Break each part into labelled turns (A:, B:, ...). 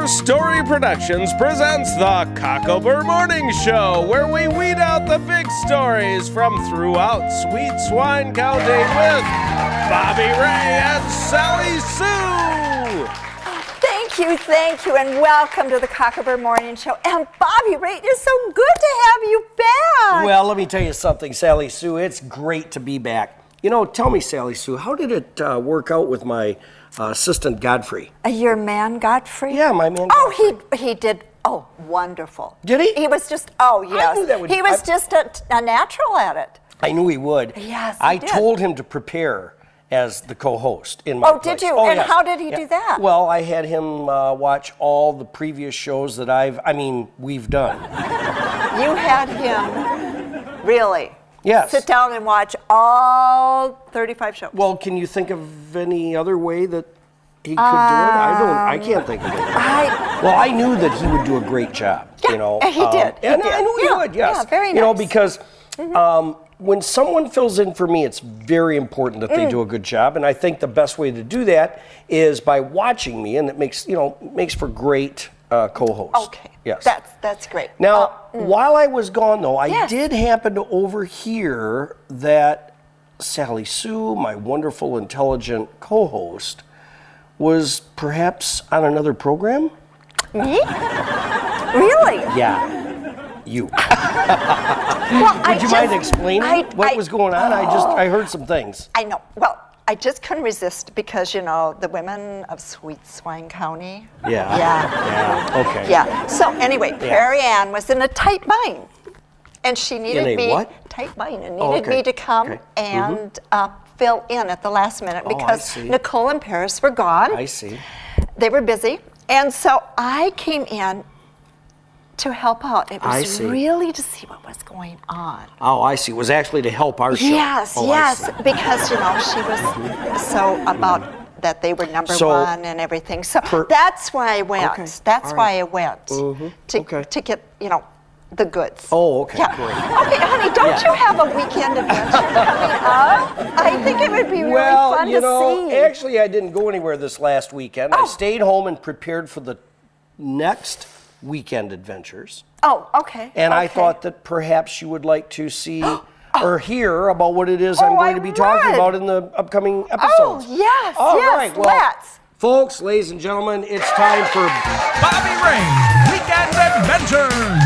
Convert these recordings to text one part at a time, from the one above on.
A: First Story Productions presents the Cocklebur Morning Show, where we weed out the big stories from throughout Sweet Swine County with Bobby Ray and Sally Sue.
B: Thank you, and welcome to the Cocklebur Morning Show. And Bobby Ray, it is so good to have you back.
C: Well, let me tell you something, Sally Sue. It's great to be back. You know, tell me, Sally Sue, how did it work out with my assistant, Godfrey?
B: Your man, Godfrey?
C: Yeah, my man,
B: Oh,
C: Godfrey.
B: he did, oh, wonderful.
C: Did he?
B: He was just, oh, yes.
C: I knew that would,
B: he was just a natural at it.
C: I knew he would.
B: Yes, he
C: I
B: did.
C: told him to prepare as the co-host in my
B: Oh,
C: place.
B: did you?
C: Oh,
B: And
C: yes.
B: how did he do that?
C: Well, I had him watch all the previous shows that we've done.
B: You had him, really?
C: Yes.
B: Sit down and watch all 35 shows.
C: Well, can you think of any other way that he could do it? I can't think of it. Well, I knew that he would do a great job.
B: Yeah,
C: you know,
B: he did.
C: And I knew he would. Yes.
B: Yeah, very nice.
C: You know, because when someone fills in for me, it's very important that they do a good job, and I think the best way to do that is by watching me, and it makes for great co-host.
B: Okay.
C: Yes.
B: That's great.
C: Now, while I was gone, though, I
B: Yes.
C: did happen to overhear that Sally Sue, my wonderful, intelligent co-host, was perhaps on another program?
B: Me? Really?
C: Yeah. You.
B: Well,
C: Would you mind explaining what was going on? I heard some things.
B: I know. Well, I just couldn't resist because, you know, the women of Sweet Swine County.
C: Yeah.
B: Yeah.
C: Okay.
B: Yeah. So anyway, Prairie Ann was in a tight bind. And she needed
C: In a
B: me
C: what?
B: tight bind and
C: Oh,
B: needed
C: okay.
B: me to come
C: Okay.
B: and fill in at the last minute
C: Oh, I
B: because
C: see.
B: Nicole and Paris were gone.
C: I see.
B: They were busy. And so I came in to help out. It
C: I
B: was
C: see.
B: really to see what was going on.
C: Oh, I see. It was actually to help our show.
B: Yes,
C: Oh, I
B: yes,
C: see.
B: because, you know, she was so about that they were number
C: So,
B: one and everything. So that's why I went.
C: Okay,
B: That's
C: all
B: why
C: right.
B: I went
C: Okay.
B: to get, you know, the goods.
C: Oh, okay,
B: Yeah.
C: great.
B: Okay, honey, don't you have a weekend adventure coming up? I think it would be really
C: Well,
B: fun
C: you know,
B: to see.
C: actually, I didn't go anywhere this last weekend. I
B: Oh.
C: stayed home and prepared for the next weekend adventures.
B: Oh, okay.
C: And I
B: okay.
C: thought that perhaps you would like to see or hear about what it is I'm going
B: I
C: to be talking
B: would.
C: about in the upcoming
B: Oh,
C: episodes.
B: yes,
C: All
B: yes,
C: right, well,
B: let's.
C: folks, ladies and gentlemen, it's time for
A: Bobby Ray's Weekend Adventures.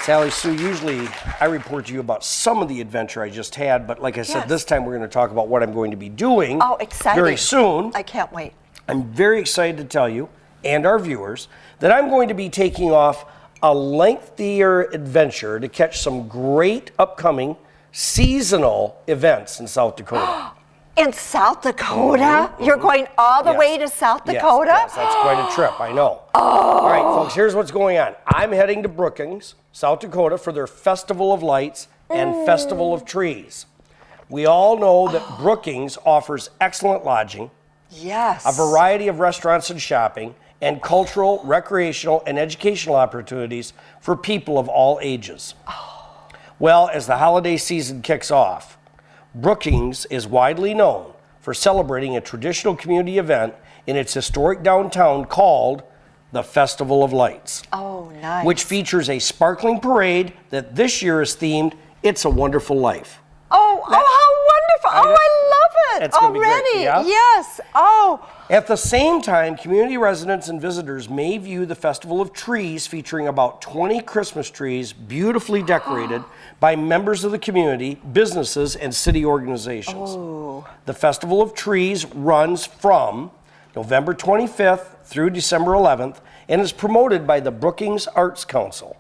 C: Sally Sue. Usually I report to you about some of the adventure I just had, but like I said,
B: Yes.
C: this time we're going to talk about what I'm going to be doing
B: Oh, exciting.
C: very soon.
B: I can't wait.
C: I'm very excited to tell you and our viewers that I'm going to be taking off a lengthier adventure to catch some great upcoming seasonal events in South Dakota.
B: In South Dakota? You're going all the
C: Yes.
B: way to South
C: Yes,
B: Dakota?
C: Yes, that's quite a trip, I know. All right, folks, here's what's going on. I'm heading to Brookings, South Dakota for their Festival of Lights and Festival of Trees. We all know that Brookings offers excellent lodging,
B: Yes.
C: a variety of restaurants and shopping, and cultural, recreational, and educational opportunities for people of all ages. Well, as the holiday season kicks off, Brookings is widely known for celebrating a traditional community event in its historic downtown called the Festival of Lights,
B: Oh, nice.
C: which features a sparkling parade that this year is themed It's a Wonderful Life.
B: Oh, how wonderful. Oh, I love it
C: That's gonna be great,
B: already.
C: yeah?
B: Yes. Oh,
C: At the same time, community residents and visitors may view the Festival of Trees featuring about 20 Christmas trees beautifully decorated by members of the community, businesses, and city organizations. The Festival of Trees runs from November 25th through December 11th and is promoted by the Brookings Arts Council,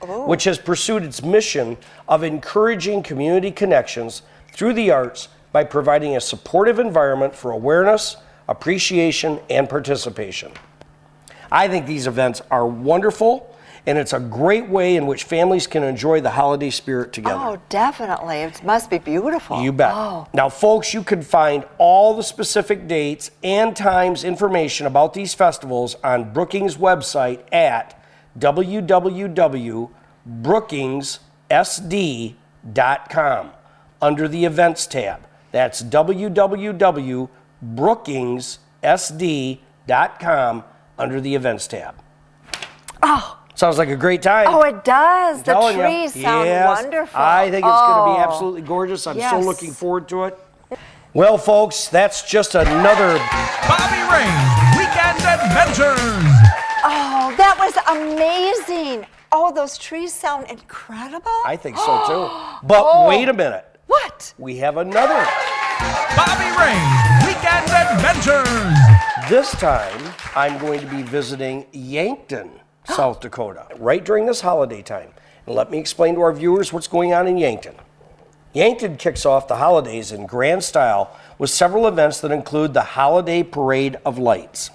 C: which has pursued its mission of encouraging community connections through the arts by providing a supportive environment for awareness, appreciation, and participation. I think these events are wonderful, and it's a great way in which families can enjoy the holiday spirit together.
B: oh, definitely. It must be beautiful.
C: You bet.
B: Oh.
C: Now, folks, you can find all the specific dates and times information about these festivals on Brookings' website at www.brookingssd.com under the Events tab. That's www.brookingssd.com under the Events tab.
B: Oh.
C: Sounds like a great time.
B: Oh, it does. The
C: Telling ya.
B: trees sound
C: Yes,
B: wonderful.
C: I think it's going to be absolutely gorgeous. I'm so
B: Yes.
C: looking forward to it. Well, folks, that's just another
D: Bobby Ray's Weekend Adventures.
B: Oh, that was amazing. Oh, those trees sound incredible.
C: I think so too. But wait a minute.
B: What?
C: We have another.
D: Bobby Ray's Weekend Adventures.
C: This time, I'm going to be visiting Yankton, South Dakota, right during this holiday time. And let me explain to our viewers what's going on in Yankton. Yankton kicks off the holidays in grand style with several events that include the Holiday Parade of Lights.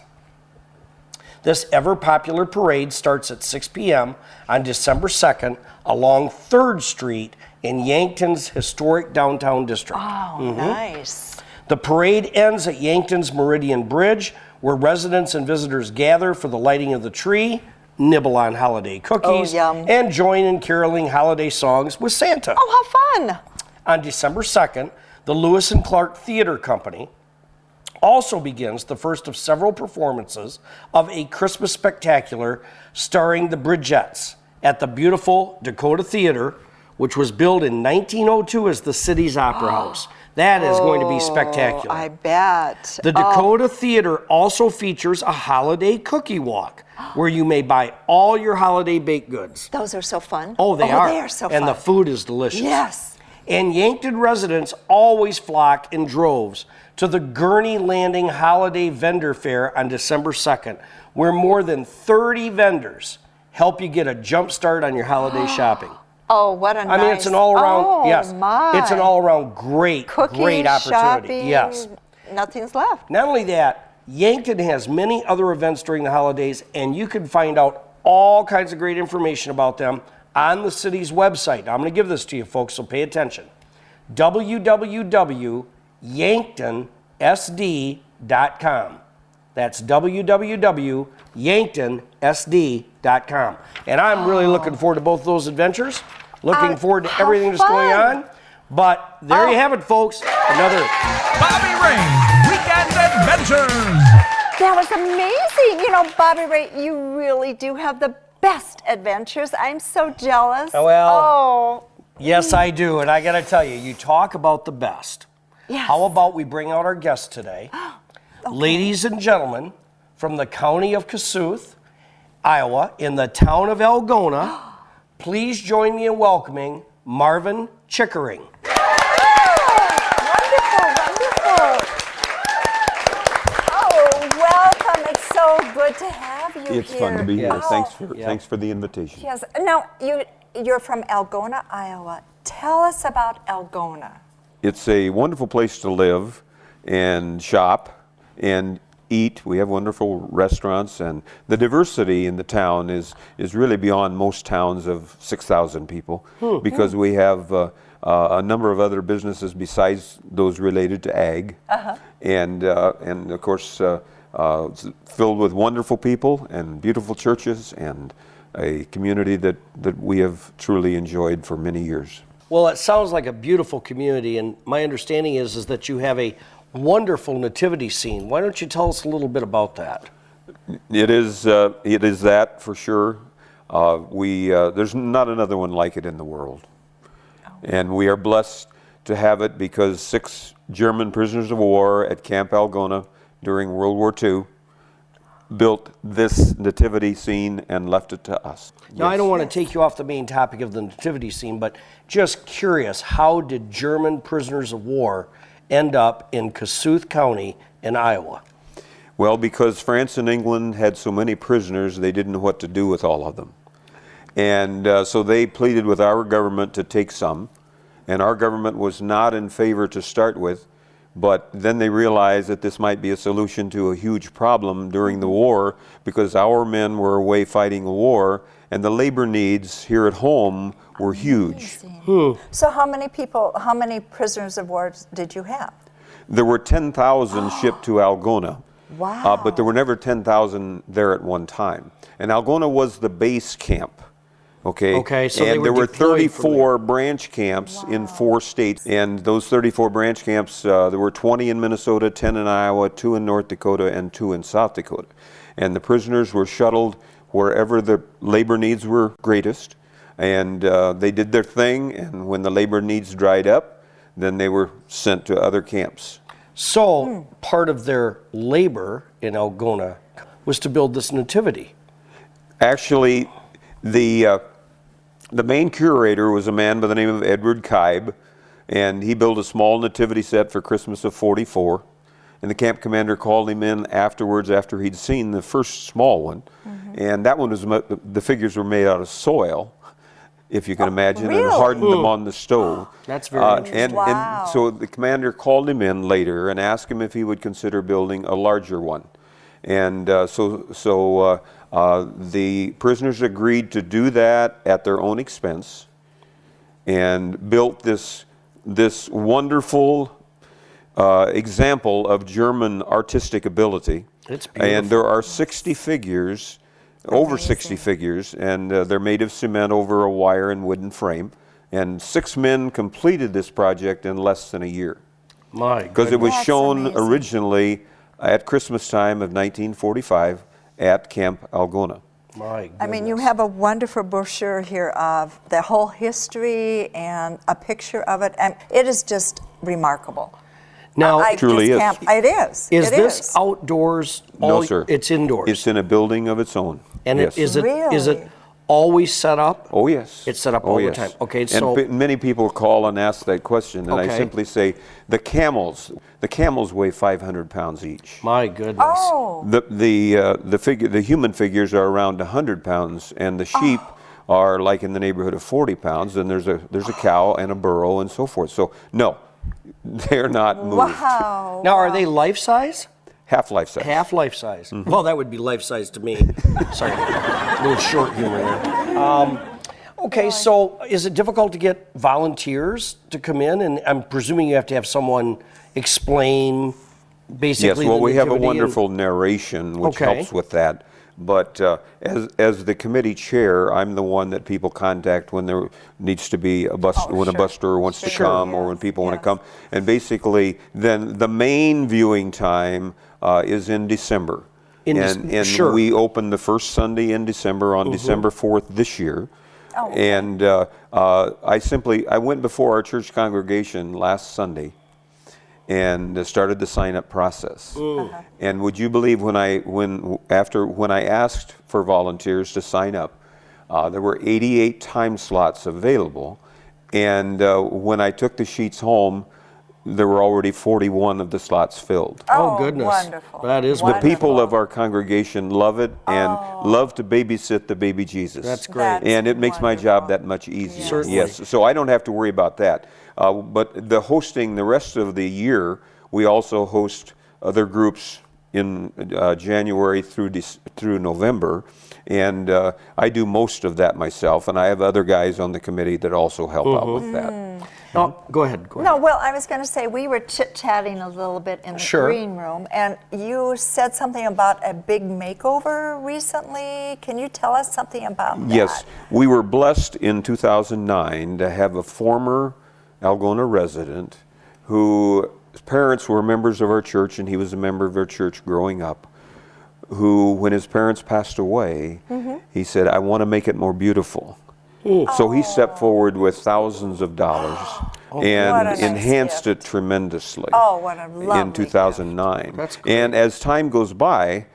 C: This ever-popular parade starts at 6 p.m. on December 2nd along 3rd Street in Yankton's historic downtown district.
B: Oh, nice.
C: The parade ends at Yankton's Meridian Bridge, where residents and visitors gather for the lighting of the tree, nibble on holiday cookies,
B: yum.
C: and join in caroling holiday songs with Santa.
B: Oh, how fun.
C: On December 2nd, the Lewis and Clark Theater Company also begins the first of several performances of a Christmas spectacular starring the Bridgettes at the beautiful Dakota Theater, which was built in 1902 as the city's opera house. That is going to be spectacular.
B: I bet.
C: The Dakota Theater also features a holiday cookie walk where you may buy all your holiday baked goods.
B: Those are so fun.
C: Oh, they are.
B: They are so fun.
C: And the food is delicious.
B: Yes.
C: And Yankton residents always flock in droves to the Gurney Landing Holiday Vendor Fair on December 2nd, where more than 30 vendors help you get a jump start on your holiday shopping.
B: Oh, what a nice.
C: I mean, it's an all-around,
B: oh,
C: yes,
B: my.
C: it's an all-around great
B: Cookies,
C: opportunity.
B: shopping,
C: Yes.
B: Nothing's left.
C: Not only that, Yankton has many other events during the holidays, and you can find out all kinds of great information about them on the city's website. Now, I'm going to give this to you, folks, so pay attention. www.yanktonsd.com. That's www.yanktonsd.com. And I'm really looking forward to both those adventures. Looking forward to
B: how
C: everything that's going
B: fun.
C: on. But there you have it, folks. Another
D: Bobby Ray's Weekend Adventures.
B: That was amazing. You know, Bobby Ray, you really do have the best adventures. I'm so jealous.
C: Well, yes, I do. And I got to tell you, you talk about the best.
B: Yes.
C: How about we bring out our guest today? Ladies and gentlemen, from the county of Kossuth, Iowa, in the town of Algona, please join me in welcoming Marvin Chickering.
B: Wonderful, wonderful. Oh, welcome. It's so good to have you
E: It's
B: here.
E: fun to be here.
B: Oh,
E: Thanks for the invitation.
B: Yes. Now, you're from Algona, Iowa. Tell us about Algona.
E: It's a wonderful place to live and shop and eat. We have wonderful restaurants, and the diversity in the town is really beyond most towns of 6,000 people because we have a number of other businesses besides those related to ag, and of course filled with wonderful people and beautiful churches and a community that we have truly enjoyed for many years.
C: Well, it sounds like a beautiful community, and my understanding is that you have a wonderful nativity scene. Why don't you tell us a little bit about that?
E: It is that for sure. There's not another one like it in the world. And we are blessed to have it because 6 German prisoners of war at Camp Algona during World War II built this nativity scene and left it to us.
C: Now, I don't want to take you off the main topic of the nativity scene, but just curious, how did German prisoners of war end up in Kossuth County in Iowa?
E: Well, because France and England had so many prisoners, they didn't know what to do with all of them. And so they pleaded with our government to take some, and our government was not in favor to start with, but then they realized that this might be a solution to a huge problem during the war because our men were away fighting a war, and the labor needs here at home were huge.
B: So how many prisoners of war did you have?
E: There were 10,000 shipped to Algona.
B: Wow.
E: But there were never 10,000 there at one time. And Algona was the base camp. Okay,
C: so they
E: and
C: were
E: there were
C: deployed from
E: 34 branch camps in 4 states. And those 34 branch camps, there were 20 in Minnesota, 10 in Iowa, 2 in North Dakota, and 2 in South Dakota. and the prisoners were shuttled wherever the labor needs were greatest, and they did their thing, and when the labor needs dried up, then they were sent to other camps.
C: So part of their labor in Algona was to build this nativity.
E: Actually, the main curator was a man by the name of Edward Kybe, and he built a small nativity set for Christmas of '44. And the camp commander called him in afterwards after he'd seen the first small one. And that one was, the figures were made out of soil, if you can imagine,
B: really?
E: and hardened them on the stove.
C: That's very interesting.
B: Wow.
E: And so the commander called him in later and asked him if he would consider building a larger one. And so the prisoners agreed to do that at their own expense and built this wonderful example of German artistic ability.
C: It's beautiful.
E: And there are 60 figures, over 60 figures, and they're made of cement over a wire and wooden frame. And 6 men completed this project in less than a year.
C: My
E: Because it was
B: That's
E: shown
B: amazing.
E: originally at Christmas time of 1945 at Camp Algona.
C: My goodness.
B: I mean, you have a wonderful brochure here of the whole history and a picture of it, and it is just remarkable.
C: Now,
B: I
E: truly
B: just
E: is.
B: can't- It is.
C: is
B: It
C: this outdoors?
E: No, sir.
C: It's indoors.
E: It's in a building of its own.
C: And
E: yes.
C: is it
B: Really?
C: always set up?
E: Oh, yes.
C: It's set up
E: Oh,
C: all the
E: yes.
C: time. Okay,
E: and
C: so
E: many people call and ask that question, and I
C: Okay.
E: simply say the camels weigh 500 pounds each.
C: my goodness.
B: Oh,
E: The human figures are around 100 pounds, and the sheep are like in the neighborhood of 40 pounds. And there's a cow and a burro and so forth. So no, they're not moved.
B: wow.
C: Now, are they life size?
E: Half life size.
C: Half life size. Well, that would be life size to me. Sorry, a little short humor there. Okay, so is it difficult to get volunteers to come in? And I'm presuming you have to have someone explain basically.
E: Yes, well,
C: the
E: we have a
C: nativity and-
E: wonderful narration which
C: Okay.
E: helps with that. But as the committee chair, I'm the one that people contact when there needs to be a bus, when a
B: sure.
E: bus tour wants to
B: Sure.
E: come, or when
B: Yes,
E: people want
B: yes.
E: to come. And basically, then the main viewing time is in December. And
C: sure.
E: we open the first Sunday in December on December 4th this year.
B: Oh, okay.
E: And I went before our church congregation last Sunday and started the sign-up process. And would you believe when I asked for volunteers to sign up, there were 88 time slots available, and when I took the sheets home, there were already 41 of the slots filled.
C: Oh, goodness.
B: Wonderful.
C: That is
E: The
B: Wonderful.
E: people of our congregation love it and love to babysit the baby Jesus.
C: That's great.
B: That's
E: And it makes my job
B: wonderful.
E: that much easier.
C: Certainly.
E: Yes, so I don't have to worry about that. But the hosting the rest of the year, we also host other groups in January through November, and I do most of that myself, and I have other guys on the committee that also help out with that.
C: Oh, go ahead.
B: No, well, I was going to say, we were chit-chatting a little bit in the
C: Sure.
B: green room, and you said something about a big makeover recently. Can you tell us something about that?
E: Yes, we were blessed in 2009 to have a former Algona resident whose parents were members of our church, and he was a member of our church growing up, who, when his parents passed away, he said, I want to make it more beautiful. So he stepped forward with thousands of dollars
B: What a
E: and
B: nice
E: enhanced
B: gift.
E: it tremendously
B: Oh, what a lovely
E: in 2009.
C: That's great.
E: And as time goes by,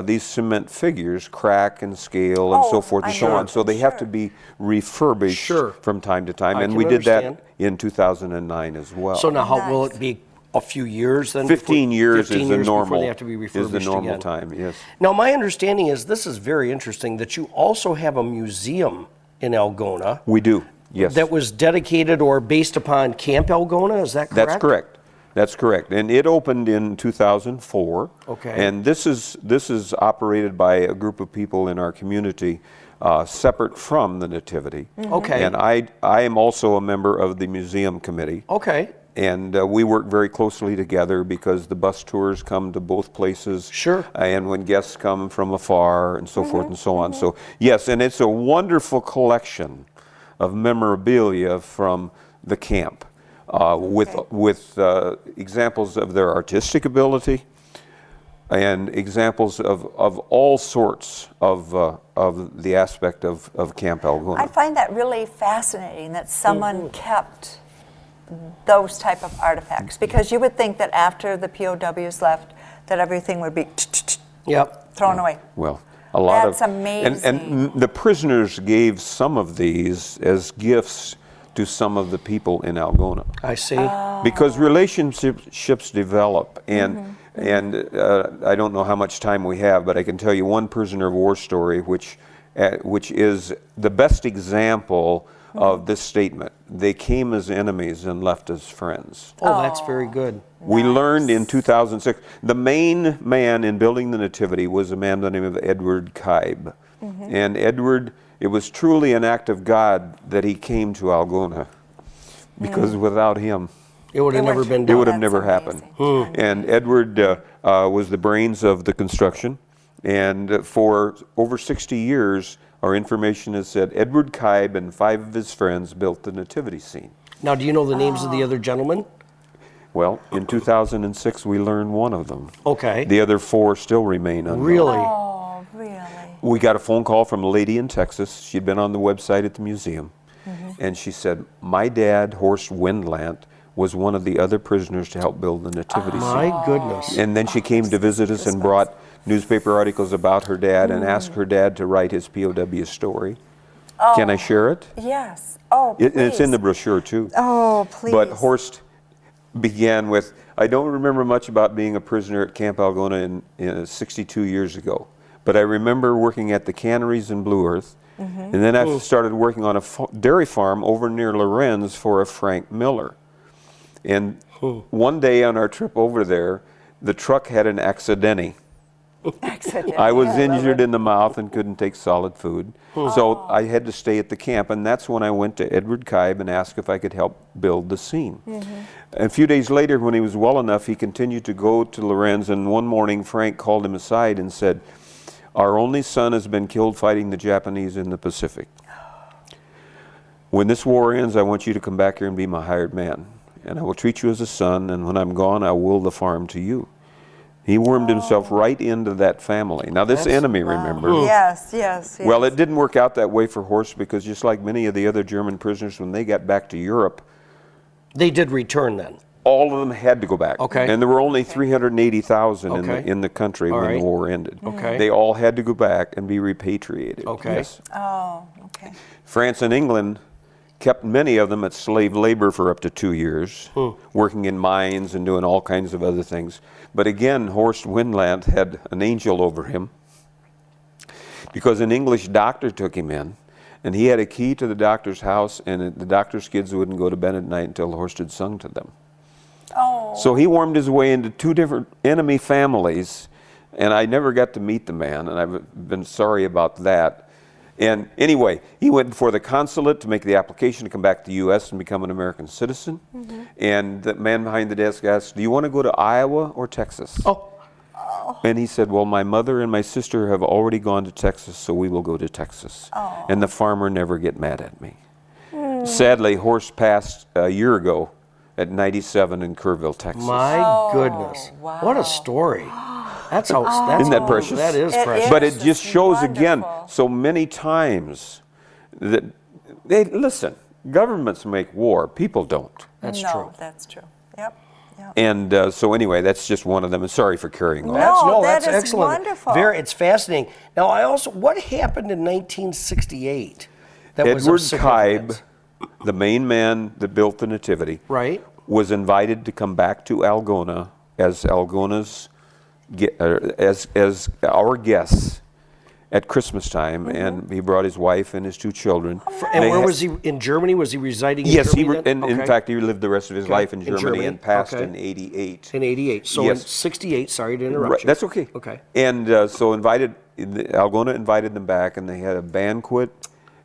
E: these cement figures crack and scale and
B: Oh,
E: so forth and
B: I
E: so
B: know.
E: on. So they have to
B: Sure.
E: be refurbished
C: Sure.
E: from time to time.
C: I
E: And
C: can
E: we did
C: understand.
E: that in 2009 as well.
C: So now, how will
B: Nice.
C: it be? A few years then?
E: 15 years
C: 15
E: is the
C: years
E: normal.
C: before they have to be
E: is
C: refurbished
E: the normal
C: again.
E: time? Yes.
C: Now, my understanding is this is very interesting that you also have a museum in Algona
E: We do. Yes.
C: that was dedicated or based upon Camp Algona. Is that correct?
E: That's correct. That's correct. And it opened in 2004.
C: Okay.
E: And this is operated by a group of people in our community separate from the Nativity.
C: Okay.
E: And I am also a member of the museum committee.
C: Okay.
E: And we work very closely together because the bus tours come to both places.
C: Sure.
E: And when guests come from afar and so forth and so on. So, yes, and it's a wonderful collection of memorabilia from the camp with examples of their artistic ability, and examples of all sorts of the aspect of Camp Algona.
B: I find that really fascinating that someone kept those type of artifacts, because you would think that after the POWs left, that everything would be
C: Yep.
B: thrown away.
E: Well, a lot
B: That's
E: of
B: amazing.
E: and the prisoners gave some of these as gifts to some of the people in Algona.
C: I see.
E: Because relationships develop, and I don't know how much time we have, but I can tell you one prisoner of war story, which is the best example of this statement. They came as enemies and left as friends.
C: Oh, that's very good.
E: We learned in 2006, the main man in building the Nativity was a man by the name of Edward Kybe. And Edward, it was truly an act of God that he came to Algona, because without him,
C: It would have never been
E: it
C: done.
E: would have
B: That's
E: never happened.
B: amazing.
E: And Edward was the brains of the construction, and for over 60 years, our information has said Edward Kybe and 5 of his friends built the Nativity Scene.
C: Now, do you know the names of the other gentlemen?
E: Well, in 2006, we learned one of them.
C: Okay.
E: The other 4 still remain unknown.
C: Really?
B: Oh, really?
E: We got a phone call from a lady in Texas. She'd been on the website at the museum. And she said, my dad, Horst Wendlandt, was one of the other prisoners to help build the Nativity Scene.
C: My goodness.
E: And then she came to visit us and brought newspaper articles about her dad and asked her dad to write his POW story. Can I share it?
B: Yes. Oh, please.
E: It's in the brochure too.
B: Oh, please.
E: But Horst began with, I don't remember much about being a prisoner at Camp Algona in 62 years ago, but I remember working at the canneries in Blue Earth, and then I started working on a dairy farm over near Lorenz for a Frank Miller. And one day on our trip over there, the truck had an accidente.
B: Accident.
E: I was
B: Yeah, love
E: injured
B: it.
E: in the mouth and couldn't take solid food. So I had to stay at the camp, and that's when I went to Edward Kybe and asked if I could help build the scene. A few days later, when he was well enough, he continued to go to Lorenz, and one morning Frank called him aside and said, our only son has been killed fighting the Japanese in the Pacific. When this war ends, I want you to come back here and be my hired man, and I will treat you as a son, and when I'm gone, I will the farm to you. He wormed himself right into that family. Now this enemy, remember?
B: Yes, yes, yes.
E: Well, it didn't work out that way for Horst, because just like many of the other German prisoners, when they got back to Europe,
C: They did return then.
E: all of them had to go back.
C: Okay.
E: And there were only 380,000
C: Okay.
E: in the country
C: All
E: when
C: right.
E: the war ended.
C: Okay.
E: They all had to go back and be repatriated.
C: Okay.
E: Yes.
B: Oh, okay.
E: France and England kept many of them at slave labor for up to 2 years, working in mines and doing all kinds of other things. But again, Horst Wendlandt had an angel over him, because an English doctor took him in, and he had a key to the doctor's house, and the doctor's kids wouldn't go to bed at night until Horst had sung to them.
B: Oh.
E: So he wormed his way into 2 different enemy families, and I never got to meet the man, and I've been sorry about that. And anyway, he went before the consulate to make the application to come back to the U.S. and become an American citizen. And the man behind the desk asked, do you want to go to Iowa or Texas?
C: Oh,
E: And he said, well, my mother and my sister have already gone to Texas, so we will go to Texas. And the farmer never get mad at me. Sadly, Horst passed a year ago at 97 in Kerrville, Texas.
C: my goodness. What a story. That's how. That's
E: Isn't that precious?
C: That is
B: It
C: precious.
B: is.
E: But it
B: It's
E: just shows again
B: wonderful.
E: so many times that they listen. Governments make war; people don't.
C: That's
B: no,
C: true.
B: that's true. Yep. Yep.
E: And so anyway, that's just one of them. And sorry for carrying on.
B: No.
C: That's
B: that is
C: excellent.
B: wonderful.
C: It's fascinating. Now, what happened in 1968 that was
E: Edward
C: of significance?
E: Kybe, the main man that built the Nativity,
C: Right.
E: was invited to come back to Algona as Algona's as our guests at Christmas time, and he brought his wife and his 2 children.
C: And
E: They
C: where
E: had-
C: was he? In Germany? Was he residing in
E: Yes,
C: Germany then?
E: in
C: Okay.
E: fact, he lived the rest of his life in
C: In
E: Germany,
C: Germany,
E: and passed
C: okay.
E: in '88.
C: In 88. So in
E: Yes.
C: 68, sorry to interrupt
E: Right,
C: you.
E: that's okay.
C: Okay.
E: And so Algona invited them back, and they had a banquet,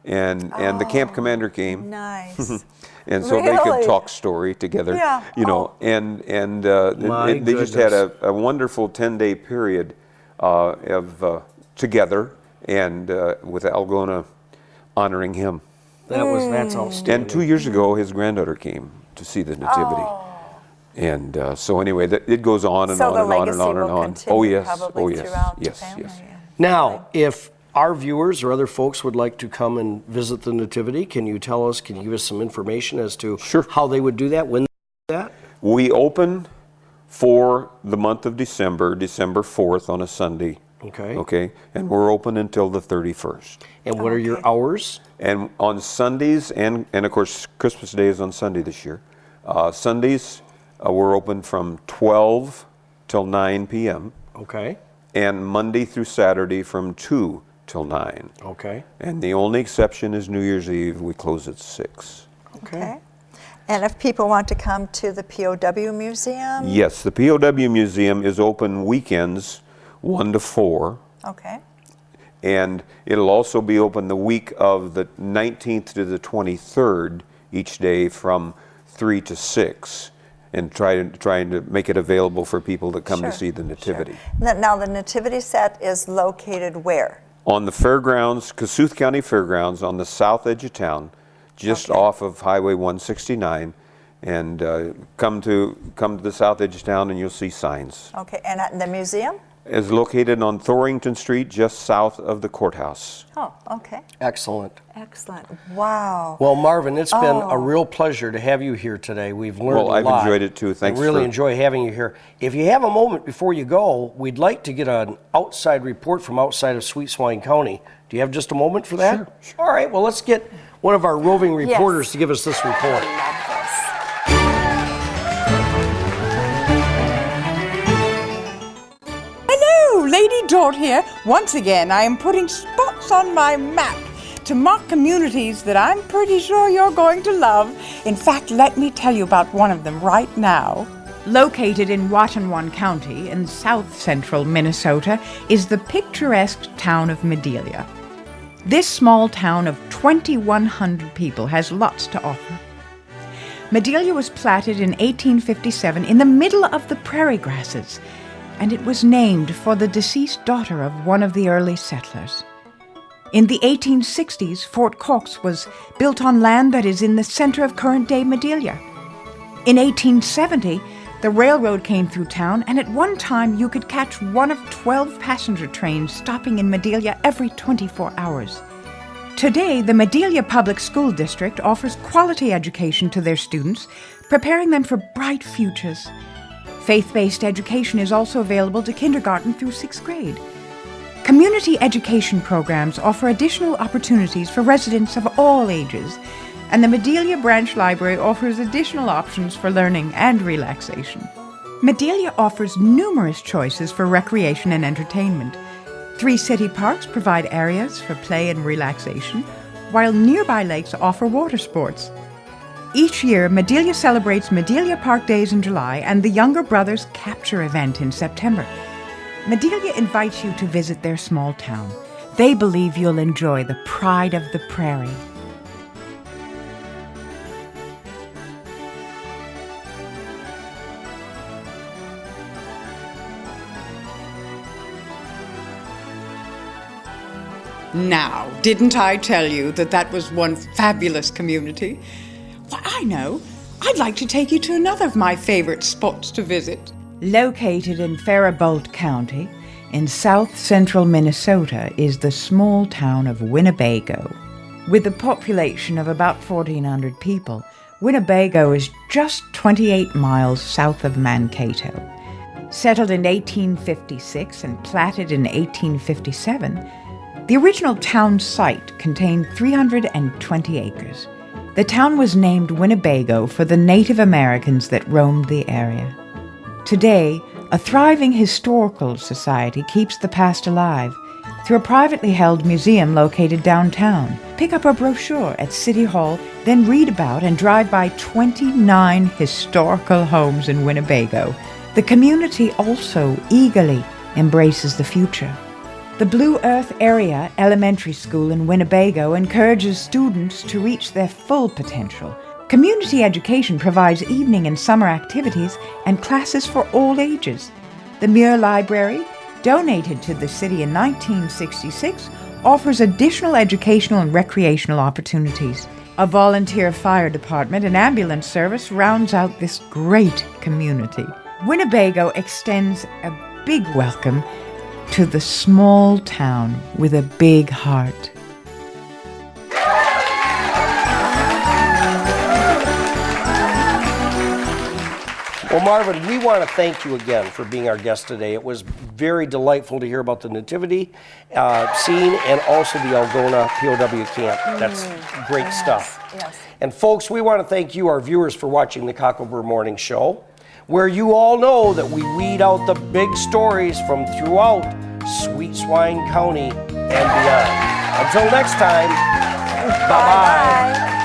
E: and the camp commander came,
B: Nice.
E: and so they could
B: Really?
E: talk story together.
B: Yeah.
E: You know, and
C: My
E: they just had
C: goodness.
E: a wonderful 10-day period of together, and with Algona honoring him.
C: That's outstanding.
E: And 2 years ago, his granddaughter came to see the Nativity. And so anyway, it goes on and
B: So
E: on
B: the
E: and on
B: legacy
E: and on and
B: will
E: on.
B: continue
E: Oh yes,
B: probably
E: oh yes,
B: throughout the
E: yes,
B: family.
E: yes.
C: Now, if our viewers or other folks would like to come and visit the Nativity, can you give us some information as to
E: Sure.
C: how they would do that, when they do that?
E: We open for the month of December, December 4th on a Sunday.
C: Okay.
E: Okay, and we're open until the 31st.
C: And what are your
B: Okay.
C: hours?
E: And on Sundays, and of course Christmas Day is on Sunday this year. Sundays, we're open from 12 till 9 p.m.
C: Okay.
E: and Monday through Saturday from 2 till 9.
C: Okay.
E: And the only exception is New Year's Eve. We close at 6.
B: Okay. And if people want to come to the POW Museum?
E: Yes, the POW Museum is open weekends 1 to 4.
B: Okay.
E: And it'll also be open the week of the 19th to the 23rd each day from 3 to 6, and trying to make it available for people to come
B: Sure,
E: to see the Nativity.
B: Sure. Now, the Nativity set is located where?
E: On the fairgrounds, Kossuth County Fairgrounds, on the south edge of town, just
B: Okay.
E: off of Highway 169, and come to the south edge of town and you'll see signs.
B: Okay, and at the museum?
E: It's located on Thorington Street, just south of the courthouse.
B: Oh, okay.
C: Excellent.
B: Excellent. Wow.
C: Well, Marvin, it's been a
B: Oh.
C: real pleasure to have you here today. We've learned
E: Well,
C: a
E: I've
C: lot.
E: enjoyed it too. Thanks
C: I really
E: for-
C: enjoy having you here. If you have a moment before you go, we'd like to get an outside report from outside of Sweet Swine County. Do you have just a moment for that? Sure. All right, well, let's get one of our roving reporters
B: Yes.
C: to give us this report.
B: Love this.
F: Hello, Lady Dort here. Once again, I am putting spots on my map to mark communities that I'm pretty sure you're going to love. In fact, let me tell you about one of them right now.
G: Located in Watonwan County in south-central Minnesota is the picturesque town of Madelia. This small town of 2,100 people has lots to offer. Madelia was platted in 1857 in the middle of the prairie grasses, and it was named for the deceased daughter of one of the early settlers. In the 1860s, Fort Cox was built on land that is in the center of current-day Madelia. In 1870, the railroad came through town, and at one time you could catch one of 12 passenger trains stopping in Madelia every 24 hours. Today, the Madelia Public School District offers quality education to their students, preparing them for bright futures. Faith-based education is also available to kindergarten through 6th grade. Community education programs offer additional opportunities for residents of all ages, and the Madelia Branch Library offers additional options for learning and relaxation. Madelia offers numerous choices for recreation and entertainment. 3 city parks provide areas for play and relaxation, while nearby lakes offer water sports. Each year, Madelia celebrates Madelia Park Days in July and the Younger Brothers Capture event in September. Madelia invites you to visit their small town. They believe you'll enjoy the pride of the prairie.
F: Now, didn't I tell you that that was one fabulous community? Why, I know. I'd like to take you to another of my favorite spots to visit.
G: Located in Faribault County, in south-central Minnesota, is the small town of Winnebago. With a population of about 1,400 people, Winnebago is just 28 miles south of Mankato. Settled in 1856 and platted in 1857, the original town site contained 320 acres. The town was named Winnebago for the Native Americans that roamed the area. Today, a thriving historical society keeps the past alive through a privately held museum located downtown. Pick up a brochure at City Hall, then read about and drive by 29 historical homes in Winnebago. The community also eagerly embraces the future. The Blue Earth Area Elementary School in Winnebago encourages students to reach their full potential. Community education provides evening and summer activities and classes for all ages. The Muir Library, donated to the city in 1966, offers additional educational and recreational opportunities. A volunteer fire department and ambulance service rounds out this great community. Winnebago extends a big welcome to the small town with a big heart.
C: Well, Marvin, we want to thank you again for being our guest today. It was very delightful to hear about the Nativity scene and also the Algona POW camp. That's great stuff.
B: Yes.
C: And folks, we want to thank you, our viewers, for watching the Cocklebur Morning Show, where you all know that we weed out the big stories from throughout Sweet Swine County and beyond. Until next time, bye-bye.
B: Bye-bye.